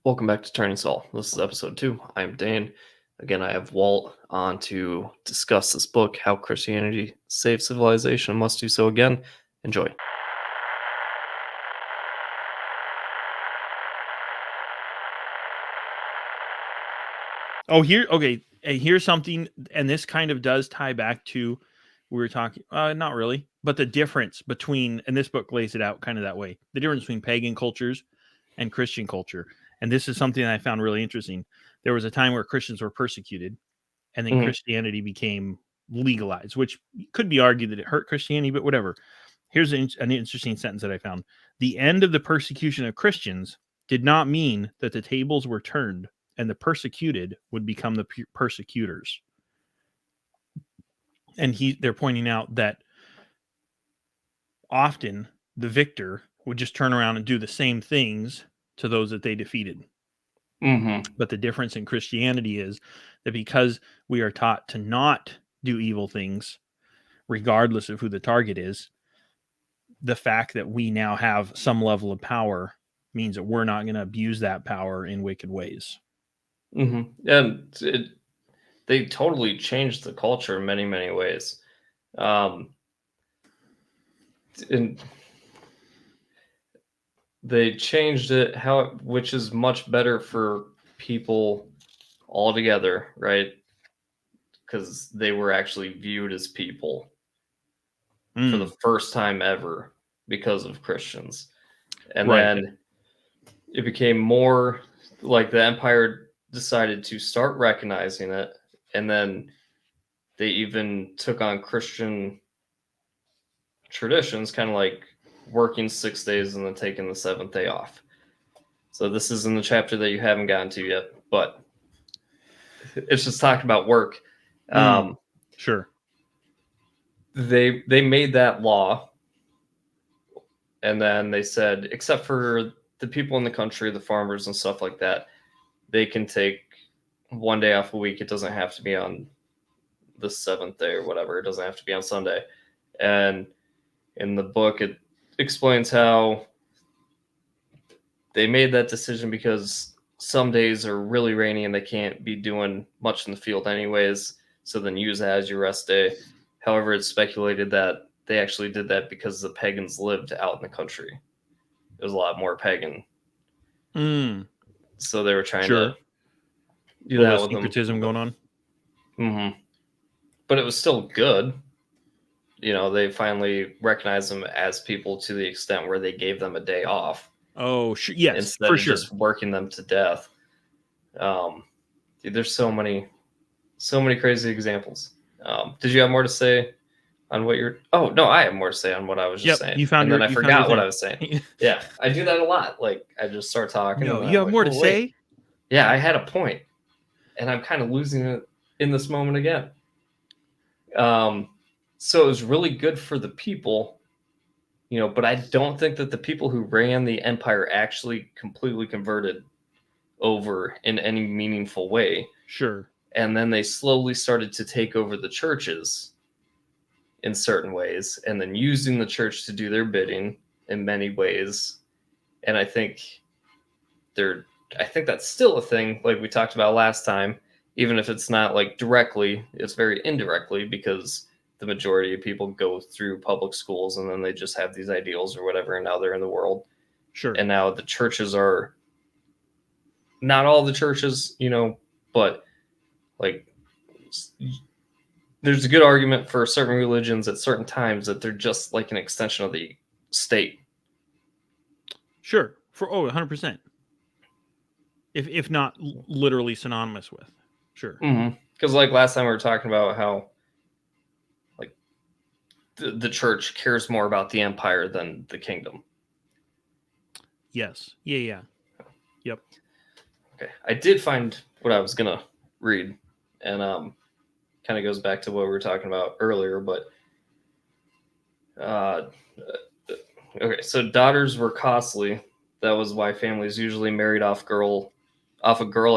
Welcome back to Turning Soul. This is episode 2. I am Dane. Again, I have Walt on to discuss this book, How Christianity Saved Civilization and Must Do So Again. Enjoy. Here's something, and this kind of does tie back to we were talking, not really, but the difference between, and this book lays it out kind of that way, the difference between pagan cultures and Christian culture. And this is something that I found really interesting. There was a time where Christians were persecuted, and then Christianity became legalized, which could be argued that it hurt Christianity, but whatever. Here's an interesting sentence that I found. The end of the persecution of Christians did not mean that the tables were turned and the persecuted would become the persecutors. And they're pointing out that often the victor would just turn around and do the same things to those that they defeated. But the difference in Christianity is that because we are taught to not do evil things, regardless of who the target is, the fact that we now have some level of power means that we're not going to abuse that power in wicked ways. And they totally changed the culture in many, many ways. And they changed it which is much better for people altogether, right? Because they were actually viewed as people for the first time ever because of Christians. And then it became more like the empire decided to start recognizing it, and then they even took on Christian traditions, kind of like working 6 days and then taking the seventh day off. So this is in the chapter that you haven't gotten to yet, but it's just talking about work. Sure. They made that law, and then they said, except for the people in the country, the farmers and stuff like that, they can take 1 day off a week. It doesn't have to be on the seventh day or whatever. It doesn't have to be on Sunday. And in the book, it explains how they made that decision because some days are really rainy and they can't be doing much in the field anyways. So then use that as your rest day. However, it's speculated that they actually did that because the pagans lived out in the country. It was a lot more pagan. So they were trying to do that with syncretism going on. But it was still good. You know, they finally recognized them as people to the extent where they gave them a day off. Oh, yes, instead of just working them to death. There's so many crazy examples. Did you have more to say on what you're? Oh no, I have more to say on what I was just saying. And then I forgot what I was saying. Yeah, I do that a lot. Like I just start talking. No, you have more to say. Yeah, I had a point, and I'm kind of losing it in this moment again. So it was really good for the people, you know, but I don't think that the people who ran the empire actually completely converted over in any meaningful way. Sure. And then they slowly started to take over the churches in certain ways, and then using the church to do their bidding in many ways. And I think that's still a thing, like we talked about last time, even if it's not like directly, it's very indirectly, because the majority of people go through public schools and then they just have these ideals or whatever, and now they're in the world. Sure. And now the churches are not all the churches, you know, but like there's a good argument for certain religions at certain times that they're just like an extension of the state. Sure. 100%. If not literally synonymous with. Sure. Because like last time we were talking about how like the church cares more about the empire than the kingdom. Yes. Yeah. Yep. Okay. I did find what I was going to read, and kind of goes back to what we were talking about earlier, but okay, so daughters were costly. That was why families usually married off a girl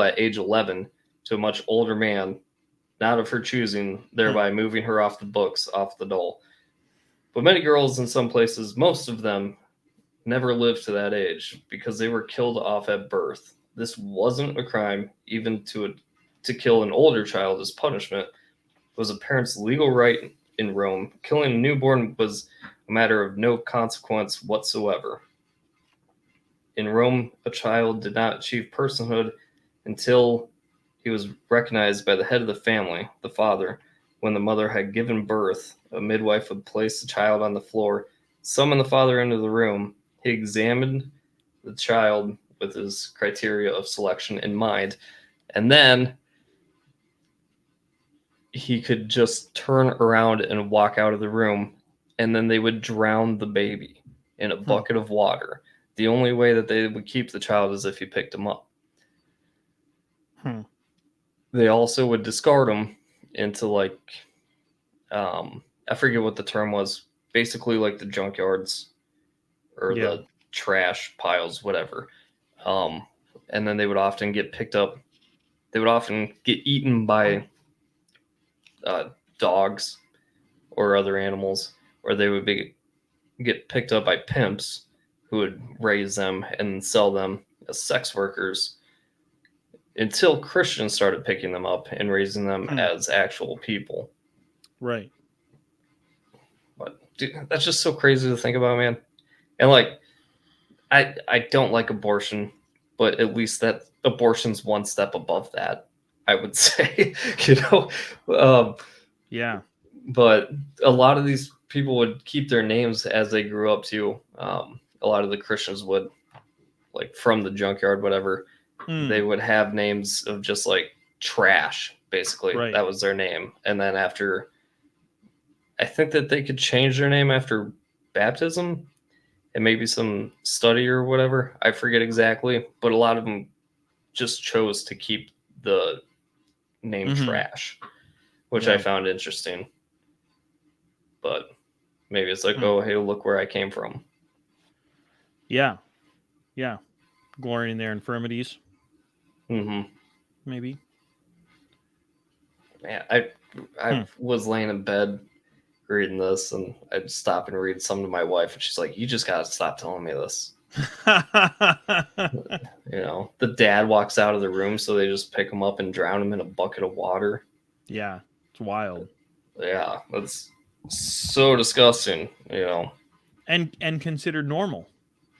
at age 11 to a much older man, not of her choosing, thereby moving her off the books, off the dole. But many girls in some places, most of them, never lived to that age because they were killed off at birth. this wasn't a crime, even to kill an older child as punishment. It was a parent's legal right in Rome. Killing a newborn was a matter of no consequence whatsoever. In Rome, a child did not achieve personhood until he was recognized by the head of the family, the father. When the mother had given birth, a midwife would place the child on the floor, summon the father into the room. He examined the child with his criteria of selection in mind, and then he could just turn around and walk out of the room, and then they would drown the baby in a bucket of water. The only way that they would keep the child is if he picked him up. They also would discard him into like, I forget what the term was, basically like the junkyards or the trash piles, whatever. And then they would often get picked up. They would often get eaten by dogs or other animals, or they would get picked up by pimps who would raise them and sell them as sex workers until Christians started picking them up and raising them as actual people. Right. But dude, that's just so crazy to think about, man. And like, I don't like abortion, but at least that abortion's one step above that, I would say. Yeah. But a lot of these people would keep their names as they grew up too. A lot of the Christians would, like from the junkyard, whatever, they would have names of just like trash, basically. Right. That was their name. And then after, I think that they could change their name after baptism and maybe some study or whatever. I forget exactly, but a lot of them just chose to keep the name trash, which I found interesting. But maybe it's like, oh, hey, look where I came from. Yeah. Yeah. Glorying in their infirmities. Mm-hmm. Maybe. Man, I was laying in bed reading this, and I'd stop and read some to my wife, and she's like, you just gotta stop telling me this. The dad walks out of the room, so they just pick him up and drown him in a bucket of water. Yeah, it's wild. Yeah, that's so disgusting, and considered normal.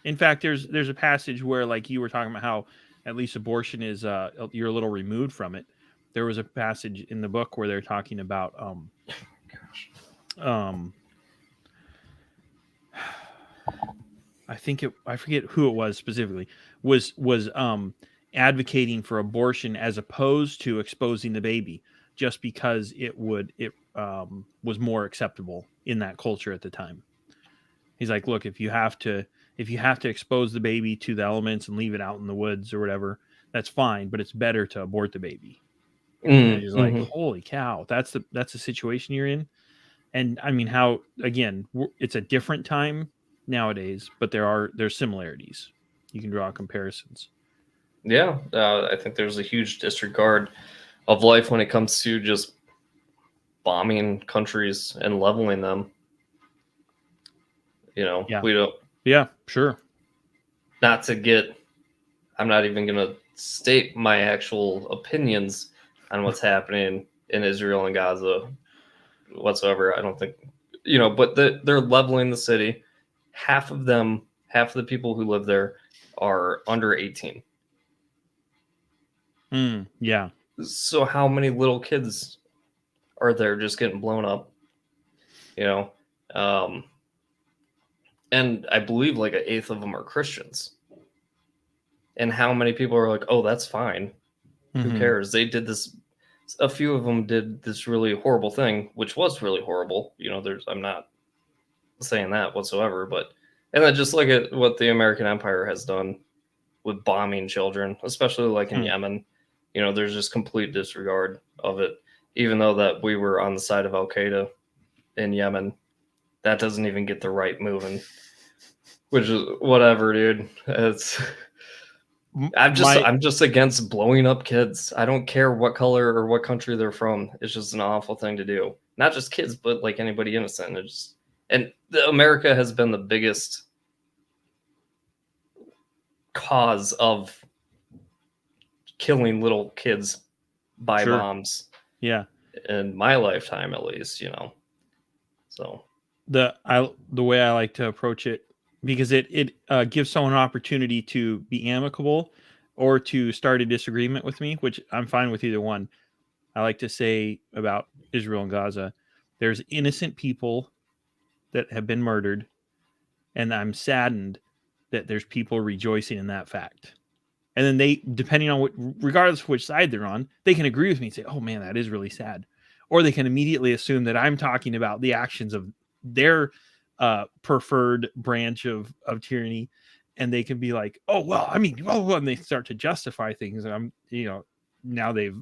In fact, there's a passage where, like you were talking about, how at least abortion is you're a little removed from it. There was a passage in the book where they're talking about I forget who it was specifically, was advocating for abortion as opposed to exposing the baby, just because it was more acceptable in that culture at the time. He's like, look, if you have to expose the baby to the elements and leave it out in the woods or whatever, that's fine, but it's better to abort the baby. And he's like, holy cow, that's the situation you're in. And I mean, how, again, it's a different time nowadays, but there's similarities. You can draw comparisons. Yeah, I think there's a huge disregard of life when it comes to just bombing countries and leveling them. Yeah. We don't. Yeah, sure. I'm not even going to state my actual opinions on what's happening in Israel and Gaza whatsoever. I don't think, but they're leveling the city. Half of the people who live there are under 18. Yeah. So how many little kids are there just getting blown up? And I believe like an eighth of them are Christians. And how many people are like, oh, that's fine. Who cares? They did this. A few of them did this really horrible thing, which was really horrible. I'm not saying that whatsoever, and then just look at what the American Empire has done with bombing children, especially like in Yemen. There's just complete disregard of it. Even though that we were on the side of Al Qaeda in Yemen, that doesn't even get the right moving. Which is whatever, dude. I'm just against blowing up kids. I don't care what color or what country they're from. It's just an awful thing to do. Not just kids, but like anybody innocent. And America has been the biggest cause of killing little kids by Sure. bombs Yeah. in my lifetime, at least, you know. So The way I like to approach it, because it gives someone an opportunity to be amicable or to start a disagreement with me, which I'm fine with either one. I like to say about Israel and Gaza, there's innocent people that have been murdered, and I'm saddened that there's people rejoicing in that fact. And then they, depending on what, regardless of which side they're on, they can agree with me and say, "Oh man, that is really sad," or they can immediately assume that I'm talking about the actions of their preferred branch of tyranny, and they can be like, "Oh well, I mean, oh," and they start to justify things. And I'm, now they've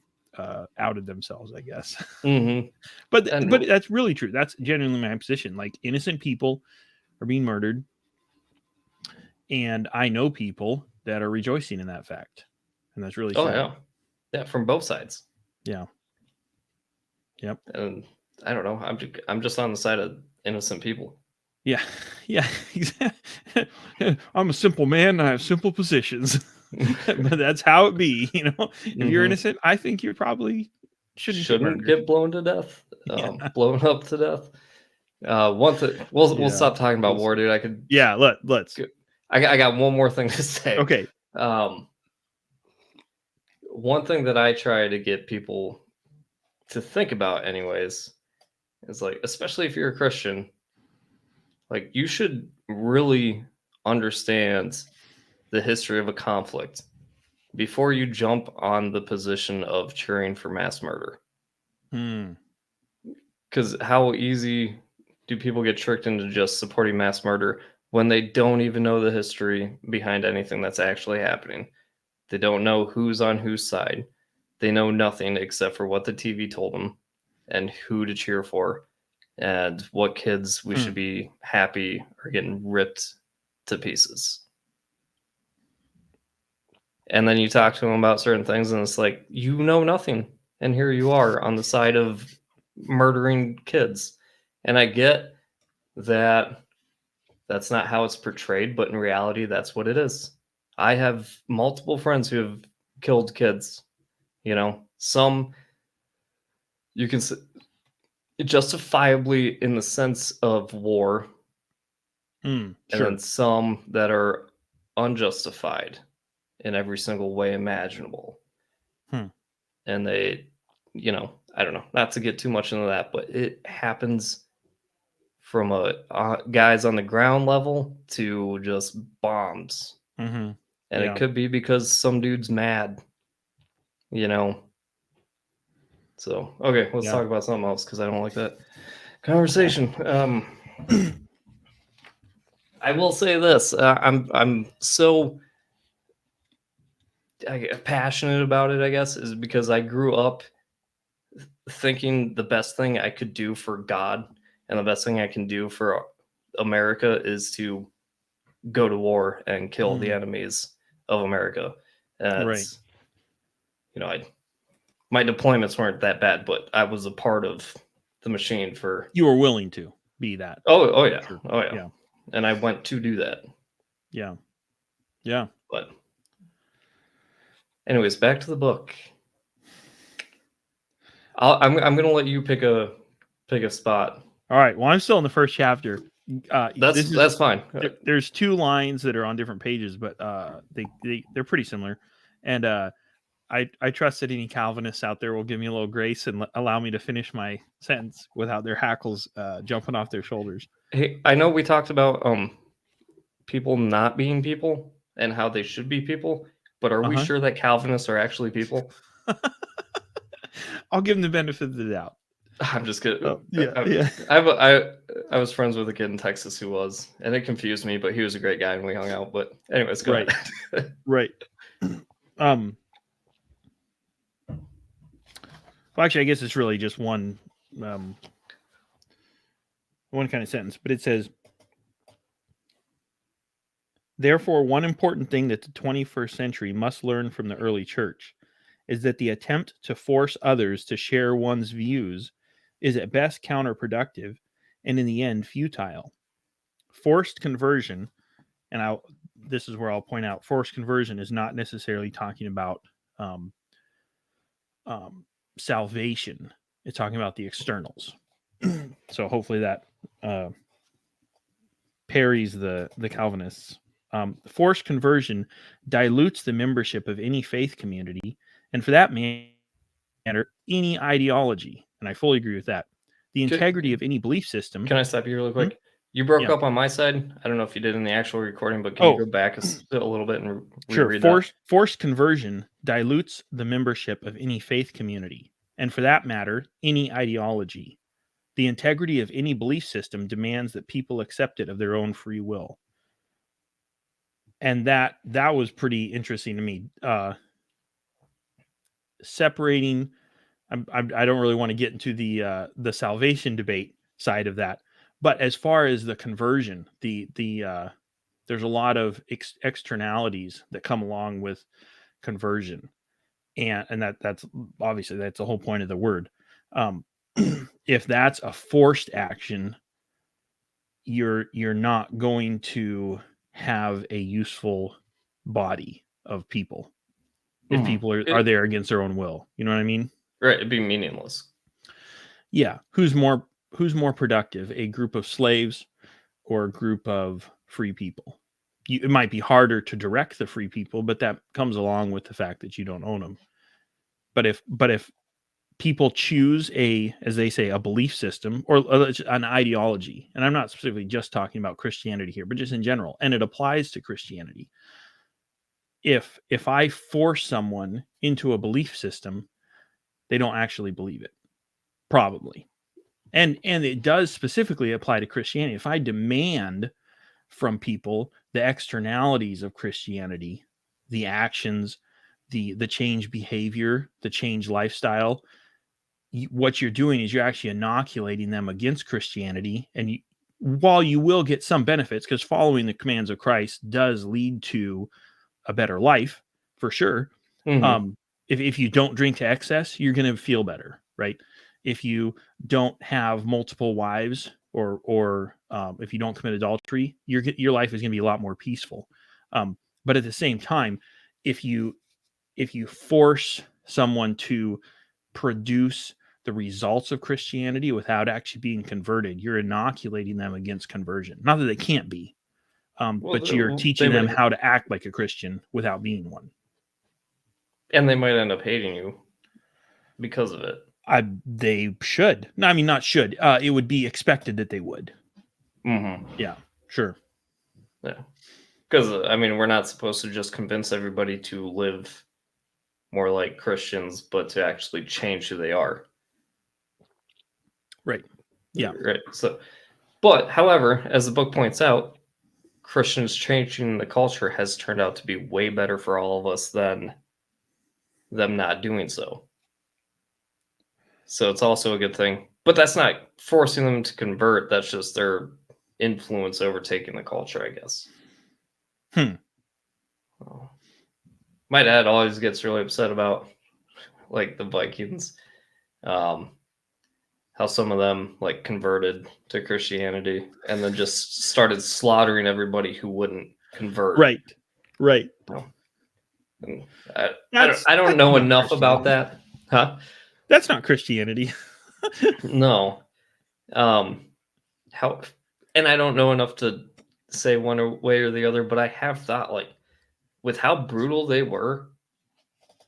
outed themselves, I guess. mhm. but And that's really true. That's genuinely my position. Like, innocent people are being murdered, and I know people that are rejoicing in that fact, and that's really oh sad. yeah, from both sides. Yeah. Yep. And I don't know, I'm just on the side of innocent people. Yeah. Yeah. Exactly. I'm a simple man and I have simple positions. But that's how it be, If you're Hmm. innocent, I think you probably shouldn't get Shouldn't murdered. get blown to death, Yeah. blown up to death. One thing, we'll Yeah. stop talking about We'll war, see. dude. I could. Yeah, let's. I got one more thing to say. Okay. Um, one thing that I try to get people to think about, anyways, is like, especially if you're a Christian, like you should really understand the history of a conflict before you jump on the position of cheering for mass murder. Hmm. Because how easy do people get tricked into just supporting mass murder when they don't even know the history behind anything that's actually happening? They don't know who's on whose side. They know nothing except for what the TV told them and who to cheer for and what kids we Hmm. should be happy are getting ripped to pieces. And then you talk to them about certain things, and it's like, you know nothing. And here you are on the side of murdering kids. And I get that that's not how it's portrayed, but in reality, that's what it is. I have multiple friends who have killed kids. You know, some you can justifiably in the sense of war, Hmm. and then Sure. some that are unjustified in every single way imaginable. Hmm. And they, I don't know, not to get too much into that, but it happens from guys on the ground level to just bombs. Mm-hmm. And it Yeah. could be because some dude's mad, you know. So okay, let's Yeah. talk about something else because I don't like that conversation. I will say this: I'm so passionate about it. I guess is because I grew up thinking the best thing I could do for God and the best thing I can do for America is to go to war and kill the Hmm. enemies of America. And Right. it's, my deployments weren't that bad, but I was a part of the machine for. You were willing to be that. Oh yeah, Sure. oh yeah, Yeah. and I went to do that. Yeah. Yeah. But anyways, back to the book. I'm gonna let you pick a spot. All right. Well, I'm still in the first chapter. This is That's fine. there's two lines that are on different pages, but they're pretty similar. And I trust that any Calvinists out there will give me a little grace and allow me to finish my sentence without their hackles jumping off their shoulders. Hey, I know we talked about people not being people and how they should be people, but are we Uh-huh. sure that Calvinists are actually people? I'll give them the benefit of the doubt. I'm just kidding. Yeah, I, yeah. I was friends with a kid in Texas who was, and it confused me, but he was a great guy and we hung out. But anyways, go Right, ahead. right. Um. Well, actually, I guess it's really just um, one kind of sentence, but it says, therefore, one important thing that the 21st century must learn from the early church is that the attempt to force others to share one's views is at best counterproductive and in the end futile. Forced conversion, and this is where I'll point out, forced conversion is not necessarily talking about salvation. It's talking about the externals. So hopefully that parries the Calvinists. Forced conversion dilutes the membership of any faith community, and for that matter, any ideology. And I fully agree with that. The integrity of any belief system. Can I stop you really quick? You broke up on my side. I don't know if you did in the actual recording, but can you go back a little bit and reread that? Forced conversion dilutes the membership of any faith community, and for that matter, any ideology. The integrity of any belief system demands that people accept it of their own free will. And that was pretty interesting to me. Separating, I don't really want to get into the salvation debate side of that, but as far as the conversion, there's a lot of externalities that come along with conversion, and that's obviously that's the whole point of the word. If that's a forced action, you're not going to have a useful body of people if people are there against their own will. You know what I mean? Right. It'd be meaningless. Yeah. Who's more productive, a group of slaves or a group of free people? It might be harder to direct the free people, but that comes along with the fact that you don't own them. But if people choose as they say, a belief system or an ideology, and I'm not specifically just talking about Christianity here, but just in general, and it applies to Christianity. If I force someone into a belief system, they don't actually believe it, probably. And it does specifically apply to Christianity. If I demand from people the externalities of Christianity, the actions, the change behavior, the change lifestyle, what you're doing is you're actually inoculating them against Christianity. And while you will get some benefits, because following the commands of Christ does lead to a better life for sure. Mm-hmm. If you don't drink to excess, you're going to feel better, right? If you don't have multiple wives, or if you don't commit adultery, your life is going to be a lot more peaceful. But at the same time, if you force someone to produce the results of Christianity without actually being converted, you're inoculating them against conversion. Not that they can't be, but you're teaching them how to act like a Christian without being one. And they might end up hating you because of it. They should. No, I mean, not should. It would be expected that they would. Mm-hmm. Yeah, sure. Yeah. Because, I mean, we're not supposed to just convince everybody to live more like Christians, but to actually change who they are. Right. Yeah. Right. So, but, however, as the book points out, Christians changing the culture has turned out to be way better for all of us than them not doing so. So it's also a good thing. But that's not forcing them to convert. That's just their influence overtaking the culture, I guess. My dad always gets really upset about, like, the Vikings. How some of them, like, converted to Christianity and then just started slaughtering everybody who wouldn't convert. Right. I don't know enough about that. Huh? That's not Christianity. No. And I don't know enough to say one way or the other, but I have thought, like, with how brutal they were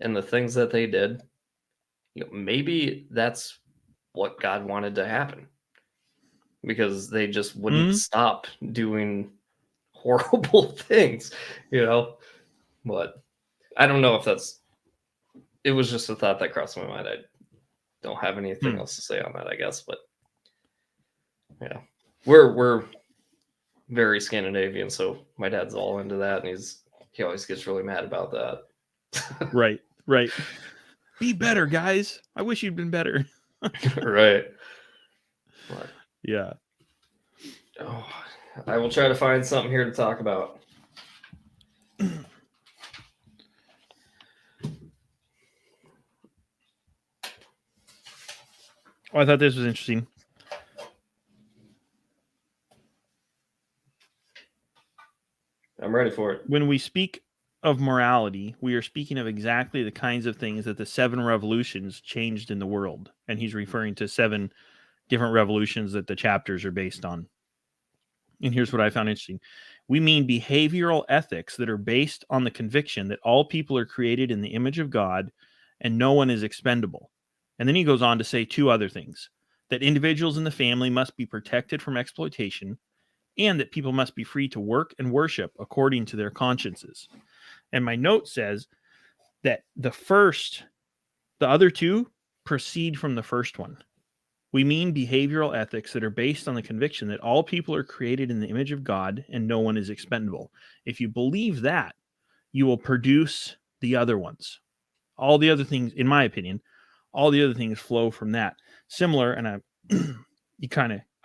and the things that they did, maybe that's what God wanted to happen, because they just wouldn't stop doing horrible things, but I don't know if it was just a thought that crossed my mind. I don't have anything else to say on that, I guess, but yeah, we're very Scandinavian, so my dad's all into that, and he always gets really mad about that. Right. Be better, guys. I wish you'd been better. Right. But, yeah. Oh, I will try to find something here to talk about. Oh, I thought this was interesting. I'm ready for it. When we speak of morality, we are speaking of exactly the kinds of things that the 7 revolutions changed in the world. And he's referring to 7 different revolutions that the chapters are based on. And here's what I found interesting. We mean behavioral ethics that are based on the conviction that all people are created in the image of God and no one is expendable. And then he goes on to say 2 other things: that individuals in the family must be protected from exploitation, and that people must be free to work and worship according to their consciences. And my note says that the other 2 proceed from the first one. We mean behavioral ethics that are based on the conviction that all people are created in the image of God and no one is expendable. If you believe that, you will produce the other ones. All the other things, in my opinion, all the other things flow from that. Similar, and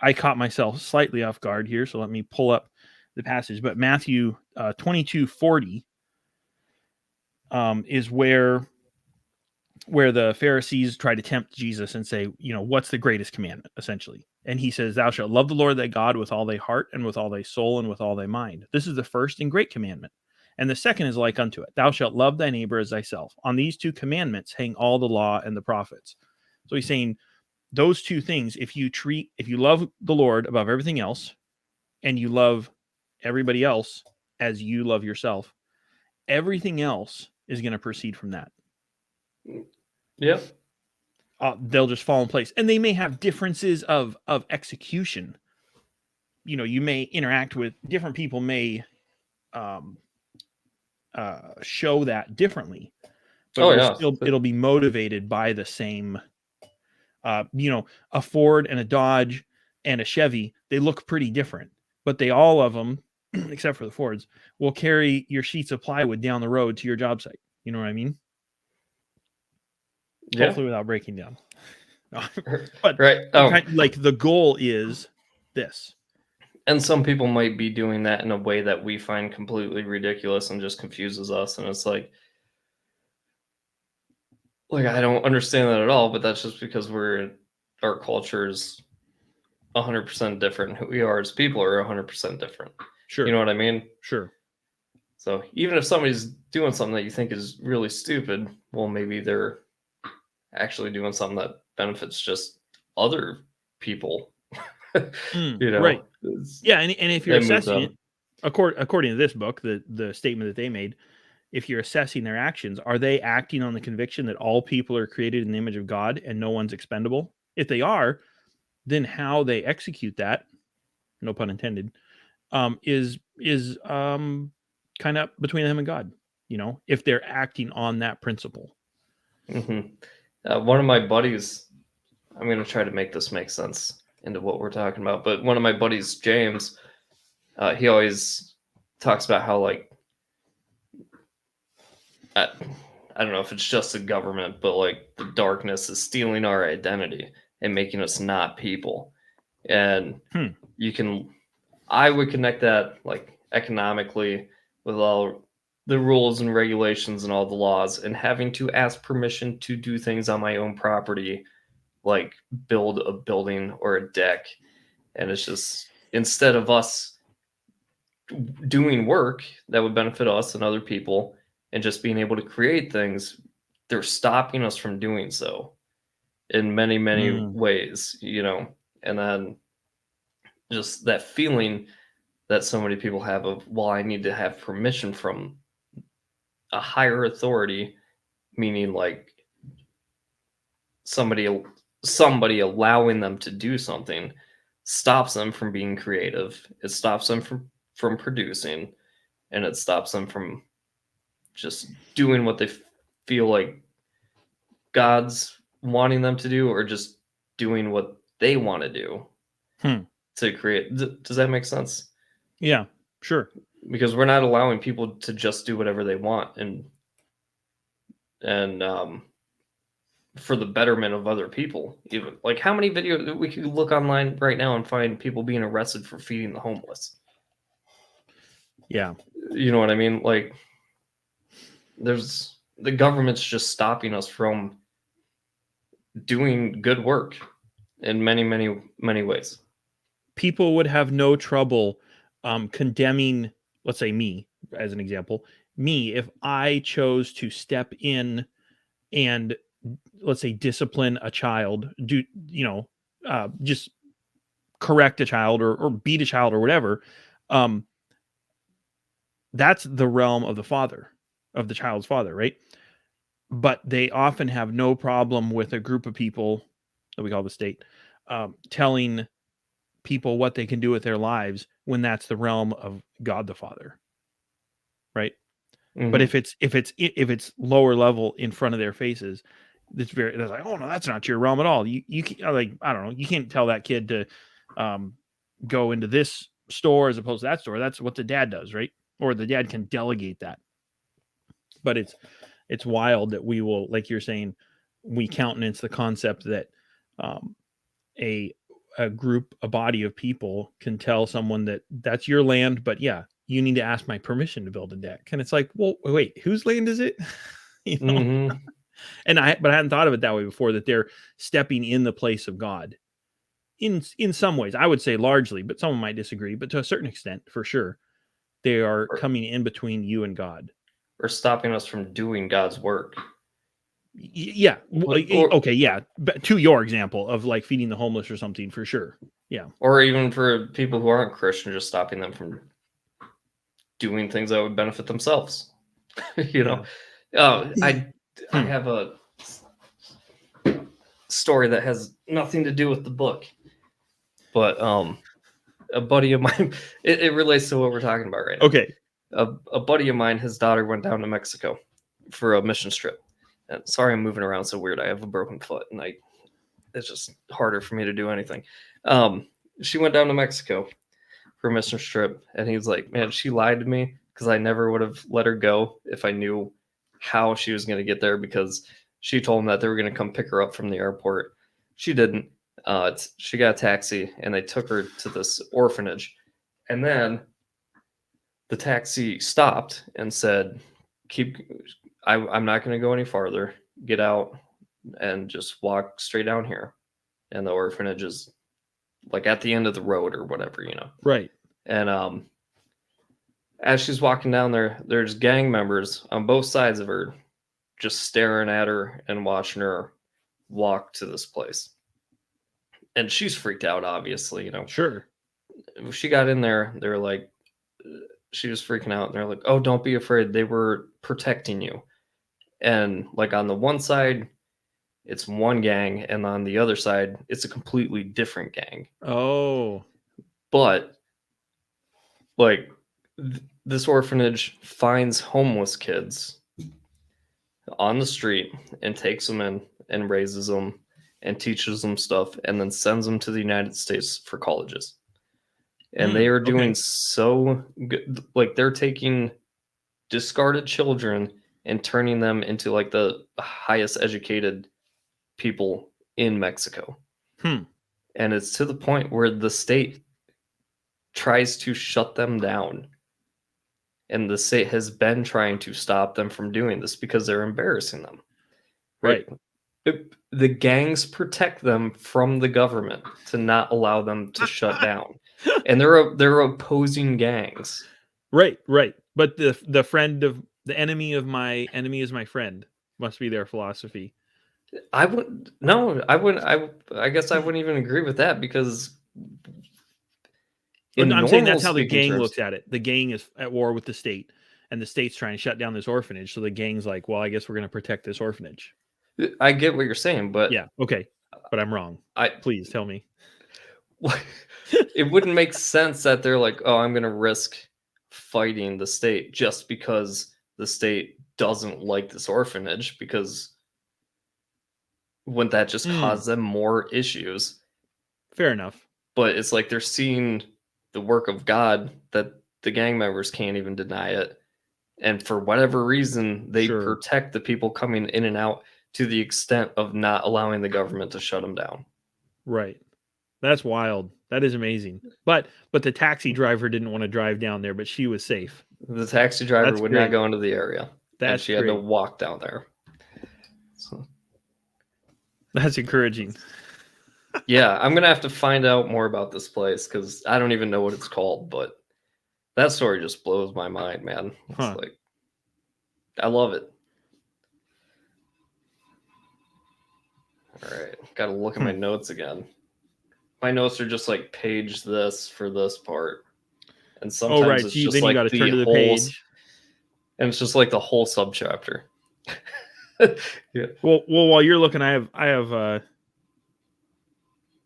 I caught myself slightly off guard here, so let me pull up the passage. But Matthew 22:40 is where the Pharisees try to tempt Jesus and say, what's the greatest commandment, essentially? And he says, thou shalt love the Lord thy God with all thy heart and with all thy soul and with all thy mind. This is the first and great commandment. And the second is like unto it. Thou shalt love thy neighbor as thyself. On these 2 commandments hang all the law and the prophets. So he's saying those 2 things, if you love the Lord above everything else and you love everybody else as you love yourself, everything else is going to proceed from that. Yep. They'll just fall in place, and they may have differences of execution. You may interact with different people, may show that differently, but it'll be motivated by the same. A Ford and a Dodge and a Chevy, they look pretty different, but all of them, except for the Fords, will carry your sheets of plywood down the road to your job site. You know what I mean? Yeah. Hopefully without breaking down. But right. Like the goal is this. And some people might be doing that in a way that we find completely ridiculous and just confuses us. And it's like I don't understand that at all, but that's just because our culture is 100% different. Who we are as people are 100% different. Sure. You know what I mean? Sure. So even if somebody's doing something that you think is really stupid, well, maybe they're actually doing something that benefits just other people. Right. Yeah, and if you're assessing it, according to this book, the statement that they made, if you're assessing their actions, are they acting on the conviction that all people are created in the image of God and no one's expendable? If they are, then how they execute that, no pun intended, is kind of between them and God. If they're acting on that principle. Mm-hmm. One of my buddies, I'm going to try to make this make sense into what we're talking about, but one of my buddies, James, he always talks about how I don't know if it's just the government, but the darkness is stealing our identity and making us not people. And I would connect that economically with all the rules and regulations and all the laws, and having to ask permission to do things on my own property, like build a building or a deck. And it's just, instead of us doing work that would benefit us and other people and just being able to create things, they're stopping us from doing so in many, many ways, and then just that feeling that so many people have of, well, I need to have permission from a higher authority, meaning somebody allowing them to do something, stops them from being creative. It stops them from producing, and it stops them from just doing what they feel like God's wanting them to do, or just doing what they want to do to create. Does that make sense? Yeah, sure. Because we're not allowing people to just do whatever they want, and for the betterment of other people. Even how many videos we could look online right now and find people being arrested for feeding the homeless. Yeah. You know what I mean? There's the government's just stopping us from doing good work in many, many, many ways. People would have no trouble condemning, let's say me as an example, me if I chose to step in and, let's say, discipline a child, just correct a child or beat a child or whatever, that's the realm of the father, of the child's father, right? But they often have no problem with a group of people that we call the state telling people what they can do with their lives when that's the realm of God the Father, right? But Mhm. if it's lower level in front of their faces, it's like, oh no, that's not your realm at all. You can't, like, I don't know, you can't tell that kid to go into this store as opposed to that store. That's what the dad does, right? Or the dad can delegate that. But it's wild that we will, like you're saying, we countenance the concept that um, a group, a body of people can tell someone that that's your land, but yeah, you need to ask my permission to build a deck. And it's like, well, wait, whose land is it? you know? Mhm. But I hadn't thought of it that way before, that they're stepping in the place of God. In some ways, I would say largely, but someone might disagree, but to a certain extent, for sure, they are Or, coming in between you and God. or stopping us from doing God's work. Yeah. Or Okay. Yeah. But to your example of like feeding the homeless or something, for sure. Yeah. or even for people who aren't Christian, just stopping them from doing things that would benefit themselves. you know, I Hmm. have a story that has nothing to do with the book, but a buddy of mine, it relates to what we're talking about right now. Okay. A buddy of mine, his daughter went down to Mexico for a mission trip. And sorry, I'm moving around so weird. I have a broken foot, and it's just harder for me to do anything. Um, she went down to Mexico for a mission trip, and he was like, "Man, she lied to me because I never would have let her go if I knew how she was going to get there." Because she told him that they were going to come pick her up from the airport. She didn't. She got a taxi, and they took her to this orphanage, and then the taxi stopped and said, "Keep. I'm not going to go any farther. Get out and just walk straight down here." And the orphanage is like at the end of the road or whatever, you know. Right. And as she's walking down there, there's gang members on both sides of her, just staring at her and watching her walk to this place. And she's freaked out, obviously. You know, Sure. she got in there. They were like, she was freaking out, and they're like, "Oh, don't be afraid. They were protecting you." And like on the one side, it's one gang, and on the other side, it's a completely different gang. Oh. But like this orphanage finds homeless kids on the street and takes them in and raises them and teaches them stuff and then sends them to the United States for colleges. And they are doing Okay. so good. Like they're taking discarded children and turning them into like the highest educated people in Mexico. Hmm. And it's to the point where the state tries to shut them down. And the state has been trying to stop them from doing this because they're embarrassing them. Right? Right. The gangs protect them from the government to not allow them to shut down. And they're opposing gangs. Right. Right. But the friend of the enemy of my enemy is my friend must be their philosophy. I would no, I wouldn't I guess I wouldn't even agree with that because But in I'm saying normal that's how the speaking gang terms, looks at it. The gang is at war with the state, and the state's trying to shut down this orphanage. So the gang's like, well, I guess we're going to protect this orphanage. I get what you're saying, but Yeah. Okay. But I'm wrong. I Please tell me. it wouldn't make sense that they're like, "Oh, I'm going to risk fighting the state just because the state doesn't like this orphanage because wouldn't that just Hmm. cause them more issues?" Fair enough. But it's like they're seeing the work of God that the gang members can't even deny it. And for whatever reason, they Sure. protect the people coming in and out to the extent of not allowing the government to shut them down. Right. That's wild. That is amazing. But the taxi driver didn't want to drive down there, but she was safe. The taxi driver That's would not great. go into the area, and That's she had to great. walk down there. So, That's encouraging. yeah, I'm gonna have to find out more about this place because I don't even know what it's called. But that story just blows my mind, man. It's Huh. like I love it. All right, gotta look at my notes again. My notes are just like page this for this part, and sometimes right. it's So just then you got like to turn the to the whole, page. and it's just like the whole subchapter. Yeah. Well, while you're looking, I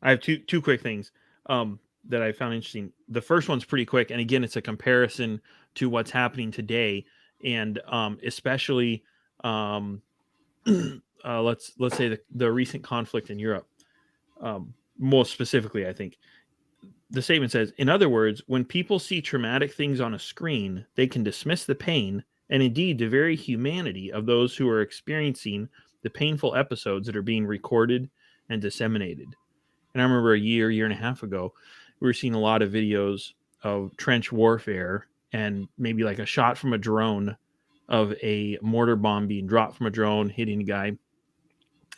have two quick things that I found interesting. The first one's pretty quick, and again, it's a comparison to what's happening today, and especially let's say the recent conflict in Europe. Most specifically, I think the statement says, in other words, when people see traumatic things on a screen, they can dismiss the pain and indeed the very humanity of those who are experiencing the painful episodes that are being recorded and disseminated. And I remember a year and a half ago, we were seeing a lot of videos of trench warfare and maybe like a shot from a drone of a mortar bomb being dropped from a drone, hitting a guy,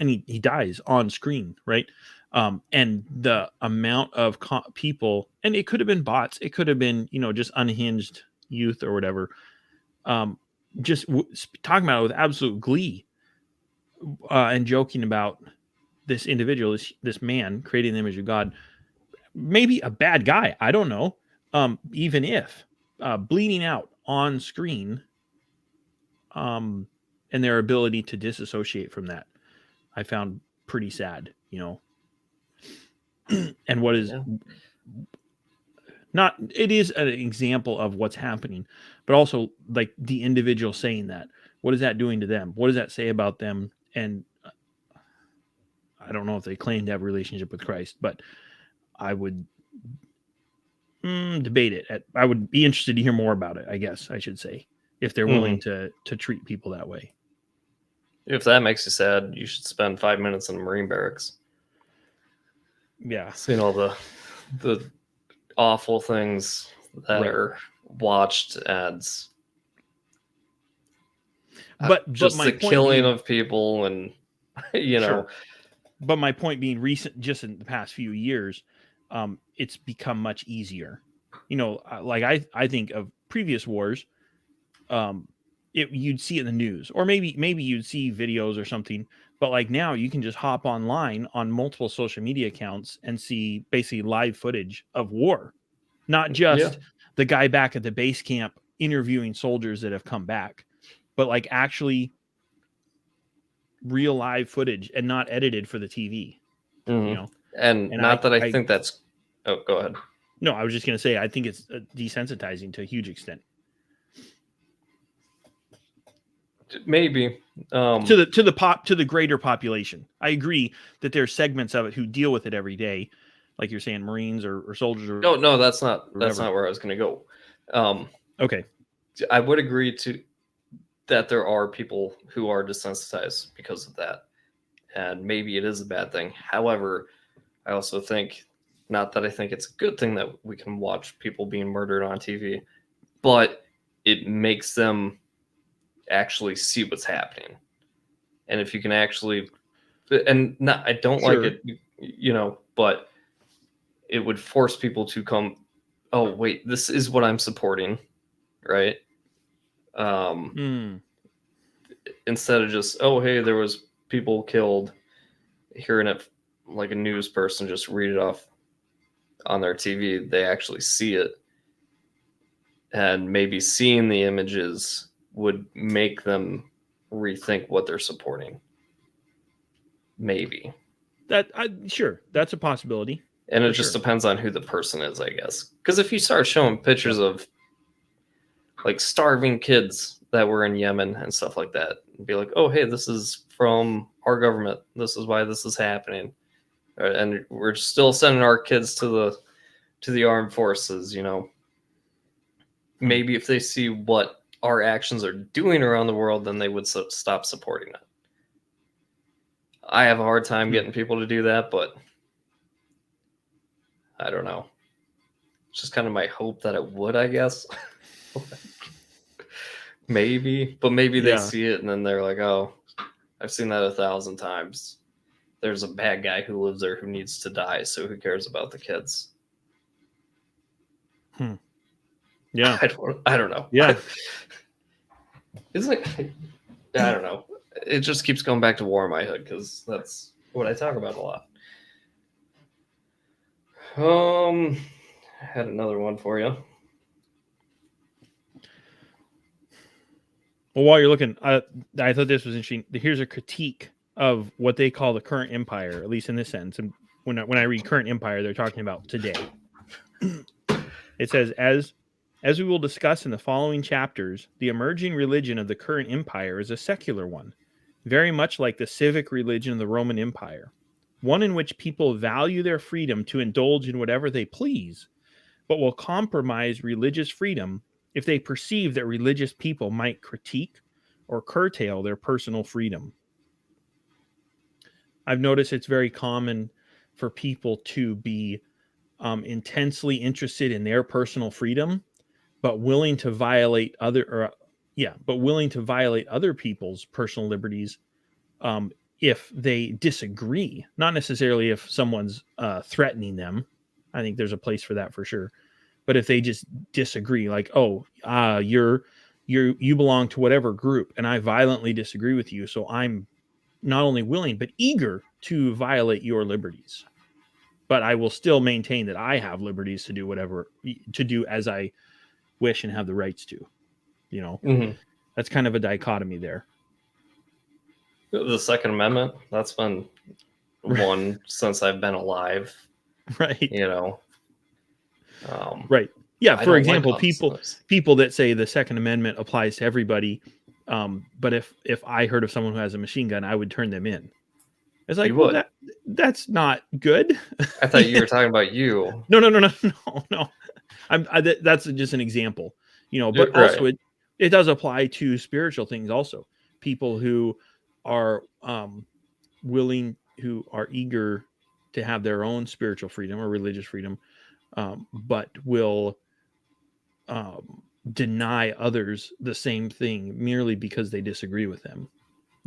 and he dies on screen, right? And the amount of people, and it could have been bots, it could have been, just unhinged youth or whatever, just talking about it with absolute glee, and joking about this individual, this man creating the image of God, maybe a bad guy, I don't know, even if bleeding out on screen, and their ability to disassociate from that, I found pretty sad, and what is not, it is an example of what's happening, but also like the individual saying that, what is that doing to them? What does that say about them? And I don't know if they claim to have a relationship with Christ, but I would debate it. I would be interested to hear more about it, I guess I should say, if they're willing to treat people that way. If that makes you sad, you should spend 5 minutes in the Marine barracks. Yeah. Seeing all the awful things that are watched ads. But just my the point killing being, of people, and know. But my point being, recent, just in the past few years, it's become much easier. Like I think of previous wars, you'd see it in the news, or maybe you'd see videos or something. But like now, you can just hop online on multiple social media accounts and see basically live footage of war, not just the guy back at the base camp interviewing soldiers that have come back, but like actually real live footage and not edited for the TV. And not that I think that's. Oh, go ahead. No, I was just going to say, I think it's desensitizing to a huge extent. Maybe to the greater population. I agree that there's segments of it who deal with it every day, like you're saying, Marines or soldiers. No, that's not where I was going to go. Okay, I would agree that there are people who are desensitized because of that, and maybe it is a bad thing. However, I also think, not that I think it's a good thing that we can watch people being murdered on TV, but it makes them actually see what's happening. And if you can actually, and not, I don't like it, but it would force people to come, oh, wait, this is what I'm supporting, right? Instead of just, oh, hey, there was people killed, hearing it like a news person just read it off on their TV, they actually see it. And maybe seeing the images would make them rethink what they're supporting. Maybe. Sure, that's a possibility. And it just depends on who the person is, I guess. Because if you start showing pictures of like starving kids that were in Yemen and stuff like that, and be like, oh, hey, this is from our government. This is why this is happening. And we're still sending our kids to the armed forces, Maybe if they see what our actions are doing around the world, then they would stop supporting it. I have a hard time getting people to do that, but I don't know. It's just kind of my hope that it would, I guess. Maybe, but maybe they see it and then they're like, oh, I've seen that 1,000 times. There's a bad guy who lives there who needs to die, so who cares about the kids? Yeah. I don't know. Yeah. Isn't it? I don't know. It just keeps going back to war in my head because that's what I talk about a lot. I had another one for you. Well, while you're looking, I thought this was interesting. Here's a critique of what they call the current empire, at least in this sense. And when I read current empire, they're talking about today. It says, as we will discuss in the following chapters, the emerging religion of the current empire is a secular one, very much like the civic religion of the Roman Empire, one in which people value their freedom to indulge in whatever they please, but will compromise religious freedom if they perceive that religious people might critique or curtail their personal freedom. I've noticed it's very common for people to be intensely interested in their personal freedom, but willing to violate other people's personal liberties if they disagree. Not necessarily if someone's threatening them. I think there's a place for that for sure. But if they just disagree, like, oh, you belong to whatever group, and I violently disagree with you, so I'm not only willing but eager to violate your liberties. But I will still maintain that I have liberties to do as I wish and have the rights to. You know, that's kind of a dichotomy there. The Second Amendment, that's been one since I've been alive. Right. You know. Right. Yeah. For example, like people that say the Second Amendment applies to everybody, but if I heard of someone who has a machine gun, I would turn them in. It's like, well, that's not good. I thought you were talking about you. No. That's just an example, you know. But also, it does apply to spiritual things. Also, people who are willing, who are eager to have their own spiritual freedom or religious freedom, but will deny others the same thing merely because they disagree with them.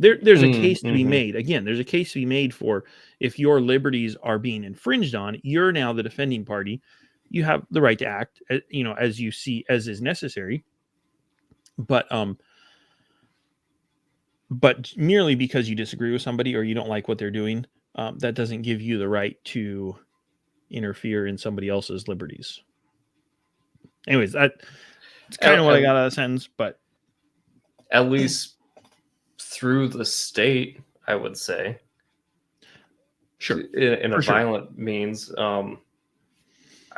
There's a case to be made. Again, there's a case to be made for if your liberties are being infringed on, you're now the defending party. You have the right to act, you know, as you see as is necessary. But merely because you disagree with somebody or you don't like what they're doing, that doesn't give you the right to interfere in somebody else's liberties. Anyways, that's kind of what I got out of the sentence, but at least through the state, I would say. Sure. In a violent means. I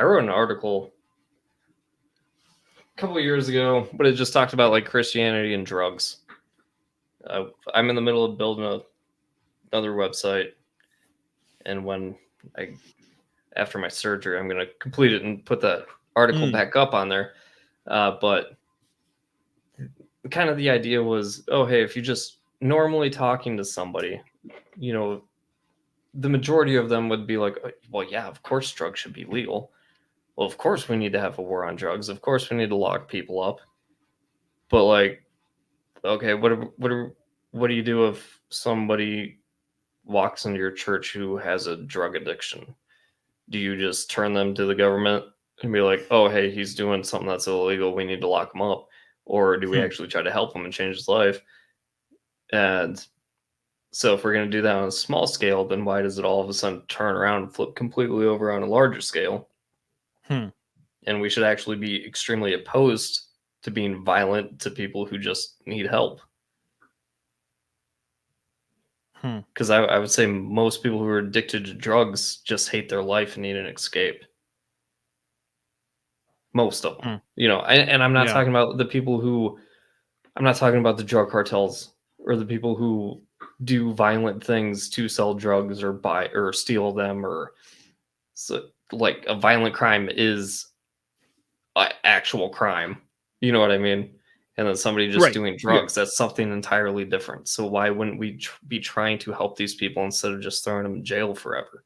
wrote an article a couple of years ago, but it just talked about like Christianity and drugs. I'm in the middle of building another website, and after my surgery, I'm going to complete it and put that article back up on there. But kind of the idea was, oh, hey, if you just normally talking to somebody, you know, the majority of them would be like, well, yeah, of course drugs should be legal. Well, of course we need to have a war on drugs. Of course we need to lock people up. But like, okay, what do you do if somebody walks into your church who has a drug addiction? Do you just turn them to the government and be like, oh, hey, he's doing something that's illegal, we need to lock him up? Or do we actually try to help him and change his life? And so if we're going to do that on a small scale, then why does it all of a sudden turn around and flip completely over on a larger scale? And we should actually be extremely opposed to being violent to people who just need help. Because I would say most people who are addicted to drugs just hate their life and need an escape. Most of them. You know, and I'm not talking about the people who... I'm not talking about the drug cartels or the people who do violent things to sell drugs or buy or steal them, or so, like a violent crime is actual crime. You know what I mean? And then somebody just doing drugs, that's something entirely different. So why wouldn't we be trying to help these people instead of just throwing them in jail forever?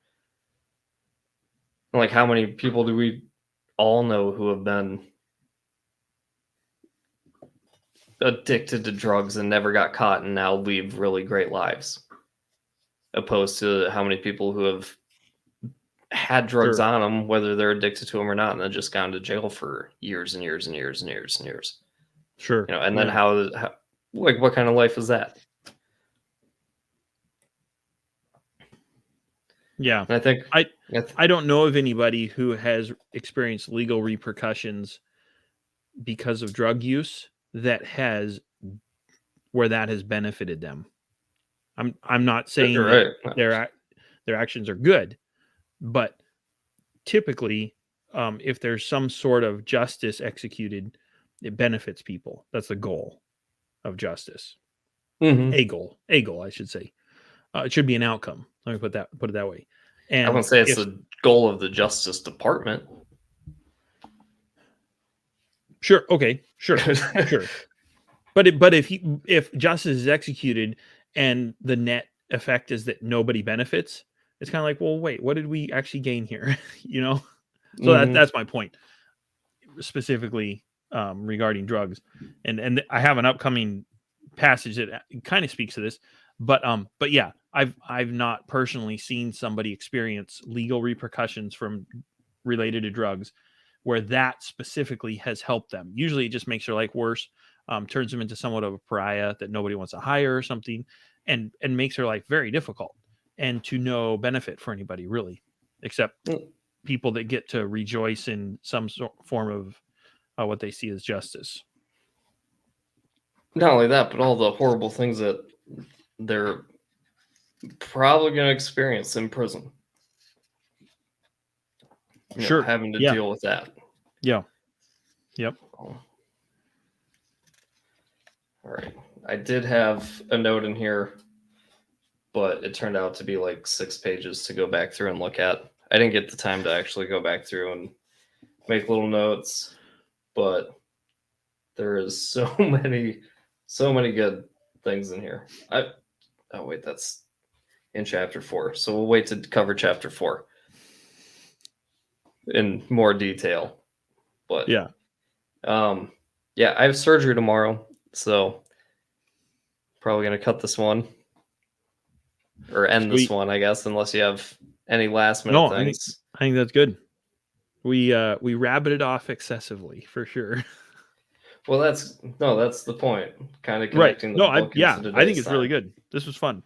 Like, how many people do we all know who have been addicted to drugs and never got caught and now lead really great lives, opposed to how many people who have had drugs on them, whether they're addicted to them or not, and then just gone to jail for years and years and years and years and years. Sure. You know, and then how Like, what kind of life is that? Yeah. And I think I don't know of anybody who has experienced legal repercussions because of drug use where that has benefited them. I'm not saying that their actions are good, but typically, if there's some sort of justice executed, it benefits people. That's the goal of justice. Mm-hmm. A goal, I should say. It should be an outcome. Let me put it that way. And I wouldn't say it's the goal of the Justice Department. Sure. Okay. Sure. Sure. But if justice is executed and the net effect is that nobody benefits, it's kind of like, well, wait, what did we actually gain here? So that's my point, specifically regarding drugs, and I have an upcoming passage that kind of speaks to this, but yeah, I've not personally seen somebody experience legal repercussions from related to drugs where that specifically has helped them. Usually it just makes their life worse, turns them into somewhat of a pariah that nobody wants to hire or something, and makes their life very difficult and to no benefit for anybody really, except people that get to rejoice in some form of what they see as justice. Not only that, but all the horrible things that they're probably going to experience in prison. Sure. Having to deal with that. Yeah. Yep. All right. I did have a note in here, but it turned out to be like 6 pages to go back through and look at. I didn't get the time to actually go back through and make little notes, but there is so many good things in here. Oh wait, that's in chapter 4. So we'll wait to cover chapter 4 in more detail. But yeah, I have surgery tomorrow, so probably gonna cut this one or end this one, I guess, unless you have any last minute things. I think that's good. We rabbited off excessively for sure. Well, that's the point. Kind of connecting the book into today's I think it's time. really good. This was fun.